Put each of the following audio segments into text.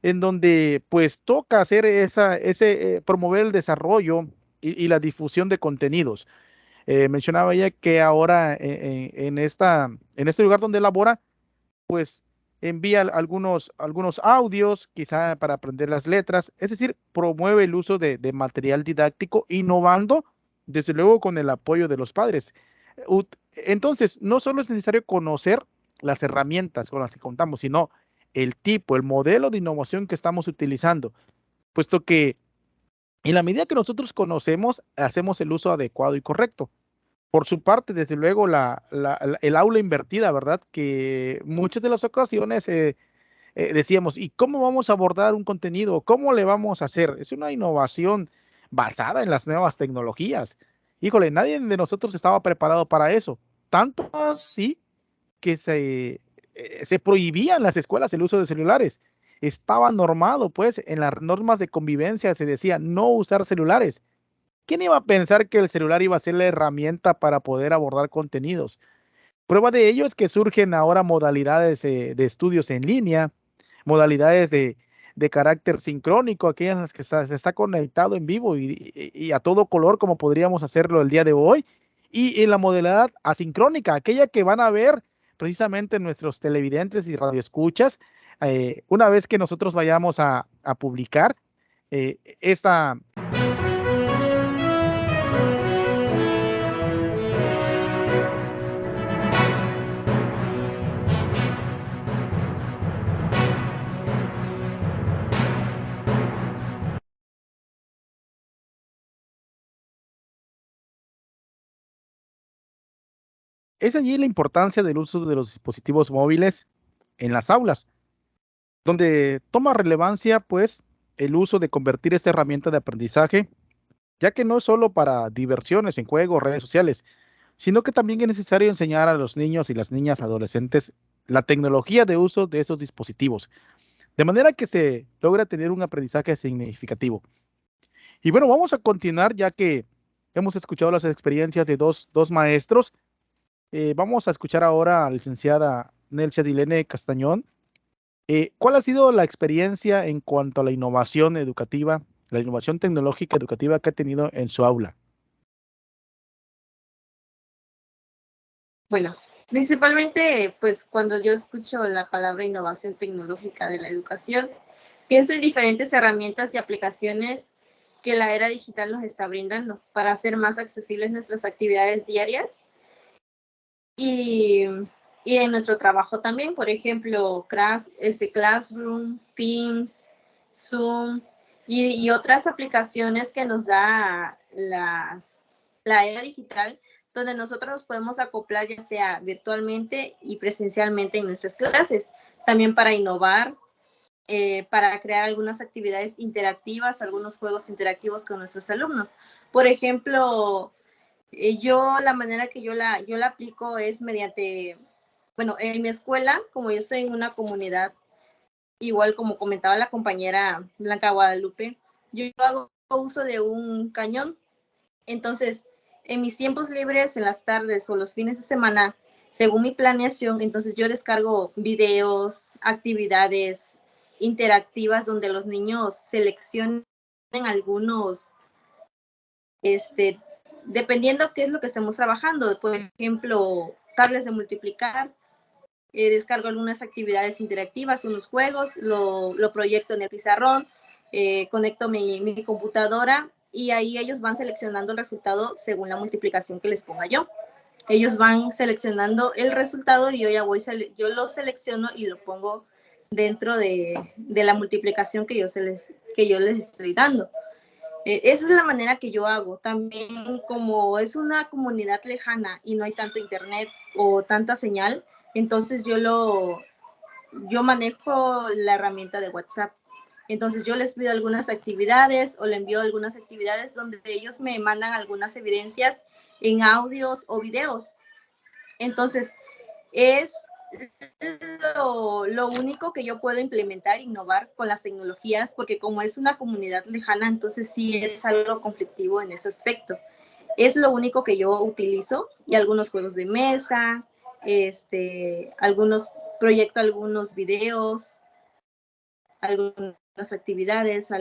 en donde pues toca hacer promover el desarrollo y la difusión de contenidos. Mencionaba ella que ahora en este lugar donde labora, pues envía algunos audios, quizá para aprender las letras, es decir, promueve el uso de material didáctico, innovando, desde luego, con el apoyo de los padres. Entonces, no solo es necesario conocer las herramientas con las que contamos, sino el tipo, el modelo de innovación que estamos utilizando, puesto que en la medida que nosotros conocemos, hacemos el uso adecuado y correcto. Por su parte, desde luego, el aula invertida, ¿verdad? Que muchas de las ocasiones decíamos, ¿y cómo vamos a abordar un contenido? ¿Cómo le vamos a hacer? Es una innovación basada en las nuevas tecnologías. Híjole, nadie de nosotros estaba preparado para eso. Tanto así que se prohibía en las escuelas el uso de celulares. Estaba normado, pues, en las normas de convivencia se decía no usar celulares. ¿Quién iba a pensar que el celular iba a ser la herramienta para poder abordar contenidos? Prueba de ello es que surgen ahora modalidades de estudios en línea, modalidades de carácter sincrónico, aquellas en las que se está conectado en vivo y a todo color, como podríamos hacerlo el día de hoy, y en la modalidad asincrónica, aquella que van a ver precisamente nuestros televidentes y radioescuchas, una vez que nosotros vayamos a publicar esta. Es allí la importancia del uso de los dispositivos móviles en las aulas, donde toma relevancia, pues, el uso de convertir esta herramienta de aprendizaje, ya que no es solo para diversiones en juegos, redes sociales, sino que también es necesario enseñar a los niños y las niñas adolescentes la tecnología de uso de esos dispositivos, de manera que se logra tener un aprendizaje significativo. Y bueno, vamos a continuar ya que hemos escuchado las experiencias de dos maestros. Vamos a escuchar ahora a la licenciada Nelcia Dilene Castañón. ¿Cuál ha sido la experiencia en cuanto a la innovación educativa, la innovación tecnológica educativa que ha tenido en su aula? Bueno, principalmente, pues cuando yo escucho la palabra innovación tecnológica de la educación, pienso en diferentes herramientas y aplicaciones que la era digital nos está brindando para hacer más accesibles nuestras actividades diarias y, y en nuestro trabajo también. Por ejemplo, Classroom, Teams, Zoom y otras aplicaciones que nos da la era digital, donde nosotros nos podemos acoplar ya sea virtualmente y presencialmente en nuestras clases, también para innovar, para crear algunas actividades interactivas, algunos juegos interactivos con nuestros alumnos. Por ejemplo, yo la manera que yo la aplico es mediante, bueno, en mi escuela, como yo estoy en una comunidad, igual como comentaba la compañera Blanca Guadalupe, yo hago uso de un cañón. Entonces, en mis tiempos libres, en las tardes o los fines de semana, según mi planeación, entonces yo descargo videos, actividades interactivas donde los niños seleccionen algunos, dependiendo qué es lo que estemos trabajando. Por ejemplo, tablas de multiplicar, descargo algunas actividades interactivas, unos juegos, lo proyecto en el pizarrón, conecto mi computadora y ahí ellos van seleccionando el resultado según la multiplicación que les ponga yo. Ellos van seleccionando el resultado y yo lo selecciono y lo pongo dentro de la multiplicación que yo les estoy dando. Esa es la manera que yo hago. También como es una comunidad lejana y no hay tanto internet o tanta señal, entonces yo manejo la herramienta de WhatsApp. Entonces yo les pido algunas actividades o le envío algunas actividades donde ellos me mandan algunas evidencias en audios o videos. Entonces es lo único que yo puedo implementar, innovar con las tecnologías, porque como es una comunidad lejana, entonces sí es algo conflictivo en ese aspecto. Es lo único que yo utilizo y algunos juegos de mesa, proyecto algunos videos algunas actividades,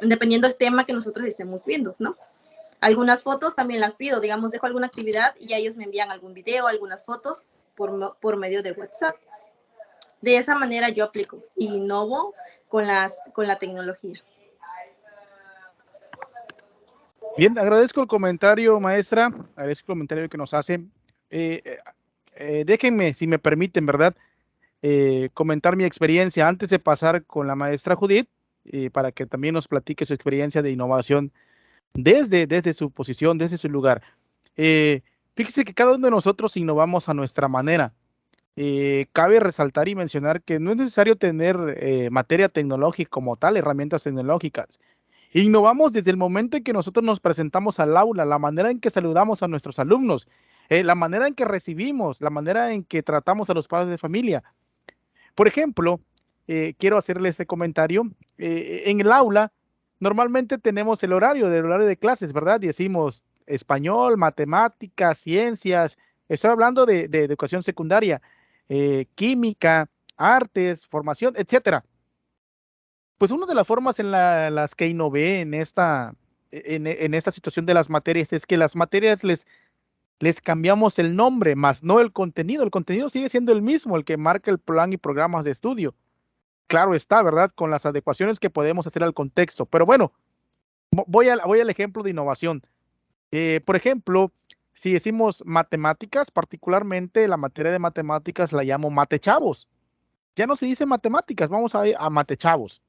dependiendo del tema que nosotros estemos viendo, ¿no? Algunas fotos también las pido, digamos, dejo alguna actividad y ellos me envían algún video, algunas fotos por medio de WhatsApp. De esa manera yo aplico y innovo con la tecnología. Bien, agradezco el comentario, maestra, agradezco el comentario que nos hace. Déjenme, si me permiten, ¿verdad? Comentar mi experiencia antes de pasar con la maestra Judith, para que también nos platique su experiencia de innovación desde su posición, desde su lugar. Fíjese que cada uno de nosotros innovamos a nuestra manera. Cabe resaltar y mencionar que no es necesario tener materia tecnológica como tal, herramientas tecnológicas. Innovamos desde el momento en que nosotros nos presentamos al aula, la manera en que saludamos a nuestros alumnos, la manera en que recibimos, la manera en que tratamos a los padres de familia. Por ejemplo, quiero hacerle este comentario. En el aula, normalmente tenemos el horario de clases, ¿verdad? Y decimos español, matemáticas, ciencias. Estoy hablando de educación secundaria, química, artes, formación, etcétera. Pues una de las formas en las que innové en esta situación de las materias es que las materias les cambiamos el nombre, más no el contenido. El contenido sigue siendo el mismo, el que marca el plan y programas de estudio. Claro está, ¿verdad? Con las adecuaciones que podemos hacer al contexto. Pero bueno, voy al ejemplo de innovación. Por ejemplo, si decimos matemáticas, particularmente la materia de matemáticas la llamo matechavos. Ya no se dice matemáticas, vamos a matechavos.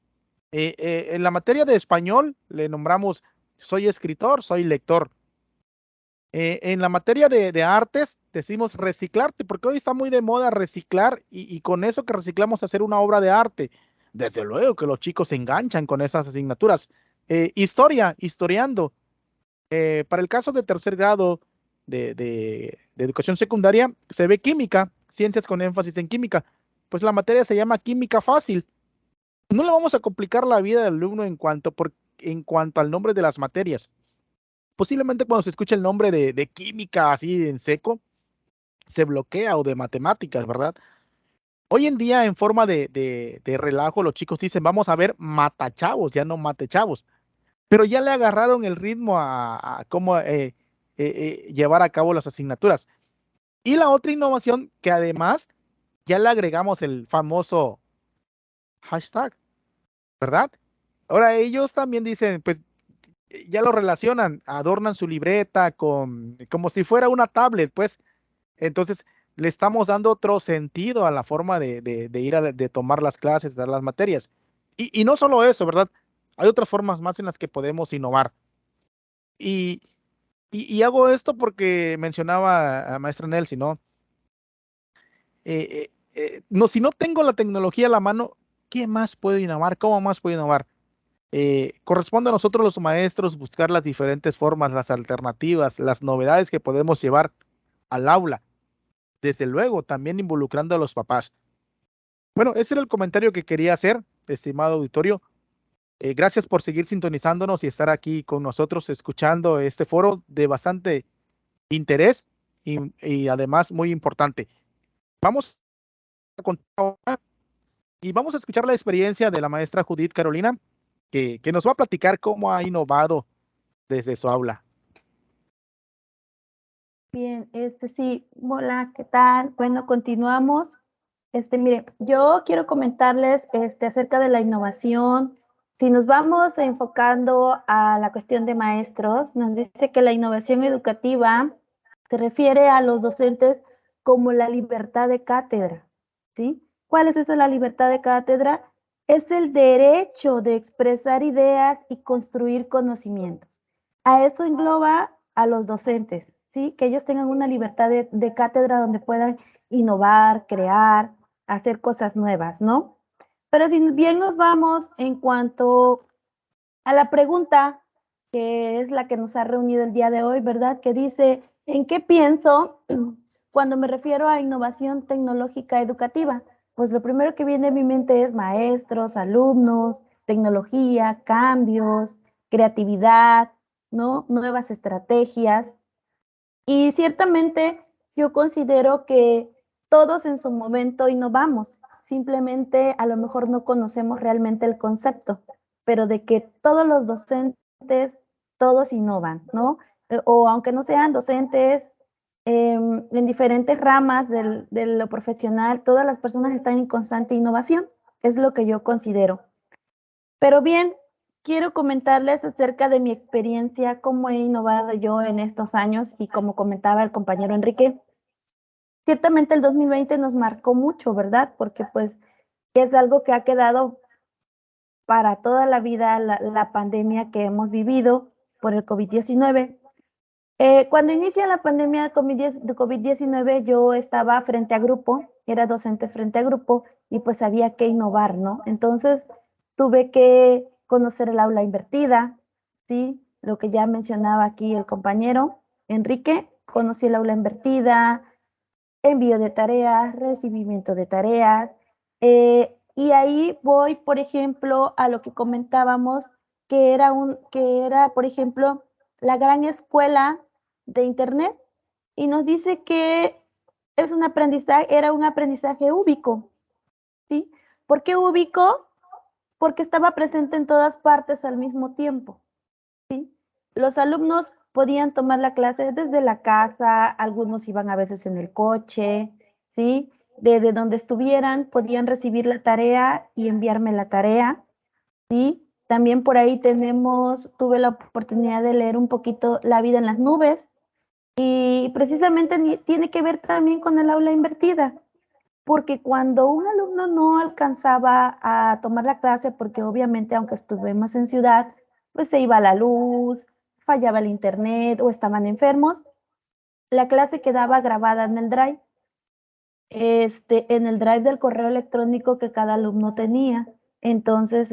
En la materia de español le nombramos soy escritor, soy lector. En la materia de artes decimos reciclarte, porque hoy está muy de moda reciclar y con eso que reciclamos hacer una obra de arte. Desde luego que los chicos se enganchan con esas asignaturas. Historiando. Para el caso de tercer grado de educación secundaria, se ve química, ciencias con énfasis en química. Pues la materia se llama química fácil. No le vamos a complicar la vida del alumno en cuanto al nombre de las materias. Posiblemente cuando se escucha el nombre de química así en seco, se bloquea o de matemáticas, ¿verdad? Hoy en día, en forma de relajo, los chicos dicen, vamos a ver matachavos, ya no matechavos, pero ya le agarraron el ritmo a cómo llevar a cabo las asignaturas. Y la otra innovación, que además ya le agregamos el famoso hashtag, ¿verdad? Ahora ellos también dicen, pues ya lo relacionan, adornan su libreta como si fuera una tablet, pues. Entonces, le estamos dando otro sentido a la forma de ir de tomar las clases, dar las materias. Y no solo eso, ¿verdad? Hay otras formas más en las que podemos innovar. Y, y hago esto porque mencionaba a maestra Nelsi, ¿no? No, si no tengo la tecnología a la mano, ¿qué más puedo innovar? ¿Cómo más puedo innovar? Corresponde a nosotros los maestros buscar las diferentes formas, las alternativas, las novedades que podemos llevar al aula. Desde luego, también involucrando a los papás. Bueno, ese era el comentario que quería hacer, estimado auditorio. Gracias por seguir sintonizándonos y estar aquí con nosotros escuchando este foro de bastante interés y además muy importante. Vamos a contar y vamos a escuchar la experiencia de la maestra Judith Carolina, que nos va a platicar cómo ha innovado desde su aula. Bien, sí, hola, ¿qué tal? Bueno, continuamos. Mire, yo quiero comentarles acerca de la innovación. Si nos vamos enfocando a la cuestión de maestros, nos dice que la innovación educativa se refiere a los docentes como la libertad de cátedra, ¿sí? ¿Cuál es esa la libertad de cátedra? Es el derecho de expresar ideas y construir conocimientos. A eso engloba a los docentes, ¿sí? Que ellos tengan una libertad de cátedra donde puedan innovar, crear, hacer cosas nuevas, ¿no? Pero si bien nos vamos en cuanto a la pregunta, que es la que nos ha reunido el día de hoy, ¿verdad? Que dice, ¿en qué pienso cuando me refiero a innovación tecnológica educativa? Pues lo primero que viene a mi mente es maestros, alumnos, tecnología, cambios, creatividad, ¿no? Nuevas estrategias. Y ciertamente yo considero que todos en su momento innovamos, simplemente a lo mejor no conocemos realmente el concepto, pero de que todos los docentes, todos innovan, ¿no? O aunque no sean docentes, en diferentes ramas de lo profesional, todas las personas están en constante innovación, es lo que yo considero. Pero bien, quiero comentarles acerca de mi experiencia, cómo he innovado yo en estos años y como comentaba el compañero Enrique, ciertamente el 2020 nos marcó mucho, ¿verdad? Porque pues es algo que ha quedado para toda la vida, la pandemia que hemos vivido por el COVID-19. Cuando inicia la pandemia de COVID-19, yo estaba frente a grupo, era docente frente a grupo y pues había que innovar, ¿no? Entonces tuve que conocer el aula invertida, ¿sí? Lo que ya mencionaba aquí el compañero Enrique, conocí el aula invertida, envío de tareas, recibimiento de tareas, y ahí voy, por ejemplo, a lo que comentábamos, por ejemplo, la gran escuela de Internet, y nos dice que era un aprendizaje úbico, ¿sí? ¿Por qué úbico? Porque estaba presente en todas partes al mismo tiempo, ¿sí? Los alumnos podían tomar la clase desde la casa, algunos iban a veces en el coche, ¿sí? Desde donde estuvieran podían recibir la tarea y enviarme la tarea, ¿sí? También por ahí tuve la oportunidad de leer un poquito La vida en las nubes y precisamente tiene que ver también con el aula invertida, porque cuando un alumno no alcanzaba a tomar la clase, porque obviamente aunque estuvimos en ciudad, pues se iba la luz, fallaba el internet o estaban enfermos, la clase quedaba grabada en el drive, en el drive del correo electrónico que cada alumno tenía. Entonces,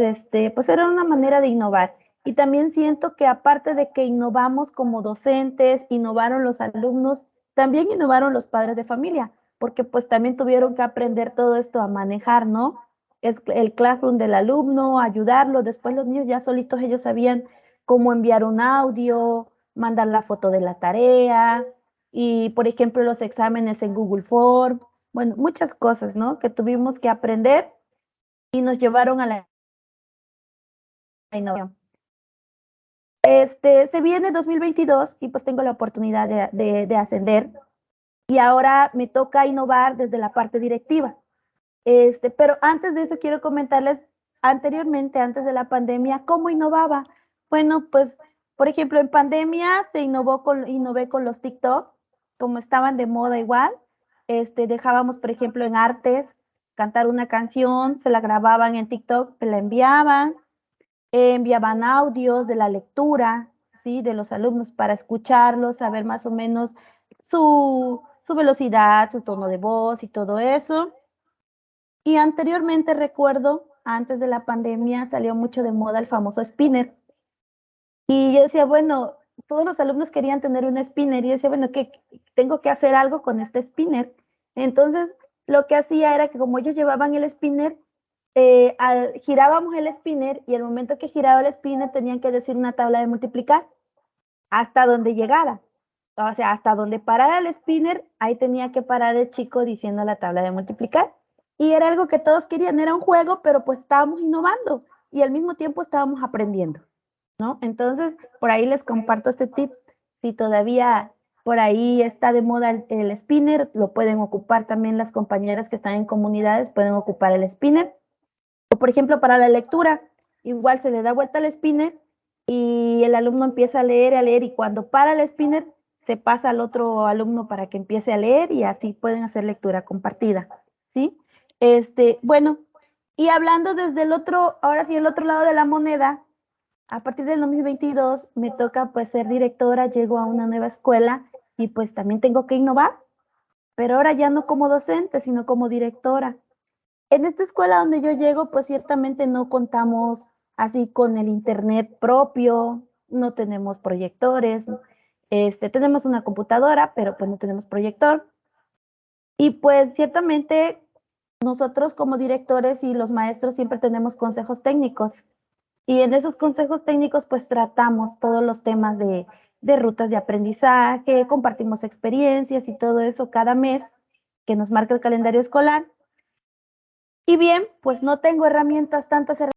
pues era una manera de innovar. Y también siento que aparte de que innovamos como docentes, innovaron los alumnos, también innovaron los padres de familia, porque pues también tuvieron que aprender todo esto a manejar, ¿no? Es el classroom del alumno, ayudarlo. Después los niños ya solitos, ellos sabían cómo enviar un audio, mandar la foto de la tarea y, por ejemplo, los exámenes en Google Form. Bueno, muchas cosas, ¿no? Que tuvimos que aprender y nos llevaron a la innovación. Se viene 2022 y pues tengo la oportunidad de ascender y ahora me toca innovar desde la parte directiva. Pero antes de eso quiero comentarles anteriormente, antes de la pandemia, cómo innovaba. Bueno, pues, por ejemplo, en pandemia innové con los TikTok, como estaban de moda igual. Dejábamos, por ejemplo, en artes, cantar una canción, se la grababan en TikTok, se la enviaban audios de la lectura, ¿sí? De los alumnos para escucharlos, saber más o menos su velocidad, su tono de voz y todo eso. Y anteriormente recuerdo, antes de la pandemia, salió mucho de moda el famoso spinner. Y yo decía, bueno, todos los alumnos querían tener un spinner y yo decía, bueno, ¿qué tengo que hacer algo con este spinner? Entonces, lo que hacía era que como ellos llevaban el spinner, girábamos el spinner y el momento que giraba el spinner tenían que decir una tabla de multiplicar hasta donde llegara. O sea, hasta donde parara el spinner, ahí tenía que parar el chico diciendo la tabla de multiplicar. Y era algo que todos querían, era un juego, pero pues estábamos innovando y al mismo tiempo estábamos aprendiendo, ¿no? Entonces, por ahí les comparto este tip. Si todavía por ahí está de moda el spinner, lo pueden ocupar también las compañeras que están en comunidades, pueden ocupar el spinner. O por ejemplo, para la lectura, igual se le da vuelta al spinner y el alumno empieza a leer y cuando para el spinner se pasa al otro alumno para que empiece a leer y así pueden hacer lectura compartida, ¿sí? Bueno, y hablando desde ahora sí, el otro lado de la moneda, a partir del 2022 me toca pues ser directora, llego a una nueva escuela y pues también tengo que innovar, pero ahora ya no como docente, sino como directora. En esta escuela donde yo llego, pues ciertamente no contamos así con el internet propio, no tenemos proyectores, tenemos una computadora, pero pues no tenemos proyector. Y pues ciertamente nosotros como directores y los maestros siempre tenemos consejos técnicos. Y en esos consejos técnicos pues tratamos todos los temas de rutas de aprendizaje, compartimos experiencias y todo eso cada mes que nos marca el calendario escolar. Y bien, pues no tengo tantas herramientas